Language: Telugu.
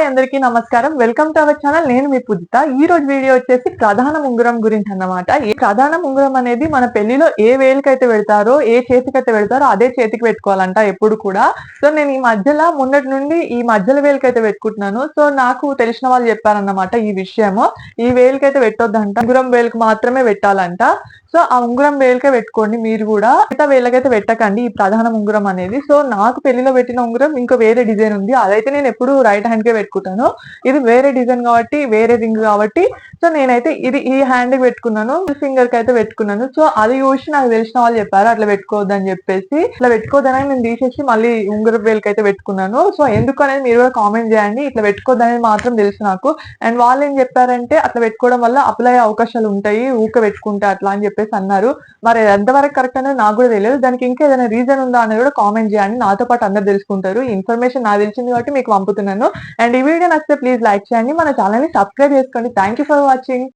అందరికీ నమస్కారం. Welcome to our channel. నేను మీ పూజిత. ఈ రోజు వీడియో వచ్చేసి ప్రధాన ఉంగరం గురించి అన్నమాట. ఈ ప్రధాన ఉంగరం అనేది మన పెళ్లిలో ఏ వేలుకైతే పెడతారో, ఏ చేతికైతే పెడతారో అదే చేతికి పెట్టుకోవాలంట ఎప్పుడు కూడా. సో నేను ఈ మధ్యలో మొన్నటి నుండి ఈ మధ్యలో వేలుకైతే పెట్టుకుంటున్నాను. సో నాకు తెలిసిన వాళ్ళు చెప్పారన్నమాట ఈ విషయము. ఈ వేలుకైతే పెట్టొద్దంట. ఉంగరం వేలుకు మాత్రమే పెట్టాలంట. సో ఆ ఉంగరం వేలుకే పెట్టుకోండి మీరు కూడా. మిగతా వేలకైతే పెట్టకండి ఈ ప్రధాన ఉంగరం అనేది. సో నాకు పెళ్లిలో పెట్టిన ఉంగరం ఇంకో వేరే డిజైన్ ఉంది. అదైతే నేను ఎప్పుడు రైట్ హ్యాండ్ కే పెట్టుకుంటాను. ఇది వేరే డిజైన్ కాబట్టి, వేరే రింగ్ కాబట్టి, సో నేనైతే ఇది ఈ హ్యాండ్ కి పెట్టుకున్నాను. ఫింగర్ కి అయితే పెట్టుకున్నాను. సో అది చూసి నాకు తెలిసిన వాళ్ళు చెప్పారు అట్లా పెట్టుకోవద్దని చెప్పేసి. ఇట్లా పెట్టుకోవద్దని నేను తీసేసి మళ్ళీ ఉంగరం వేలుకి అయితే పెట్టుకున్నాను. సో ఎందుకు అనేది మీరు కూడా కామెంట్ చేయండి. ఇట్లా పెట్టుకోవద్దనేది మాత్రం తెలుసు నాకు. అండ్ వాళ్ళు ఏం చెప్పారంటే అట్లా పెట్టుకోవడం వల్ల అప్లై అయ్యే అవకాశాలు ఉంటాయి, ఊక పెట్టుకుంటే అట్లా అని చెప్పేసి అన్నారు. మరి ఎంతవరకు కరెక్ట్ అనేది నాకు కూడా తెలియదు. దానికి ఇంకా ఏదైనా రీజన్ ఉందా అనేది కూడా కామెంట్ చేయండి. నాతో పాటు అందరు తెలుసుకుంటారు. ఈ ఇన్ఫర్మేషన్ నాకు తెలిసింది కాబట్టి మీకు పంపుతున్నాను. అండ్ ఈ వీడియో నచ్చితే ప్లీజ్ లైక్ చేయండి. మన ఛానల్ ని సబ్స్క్రైబ్ చేసుకోండి. Thank you for watching.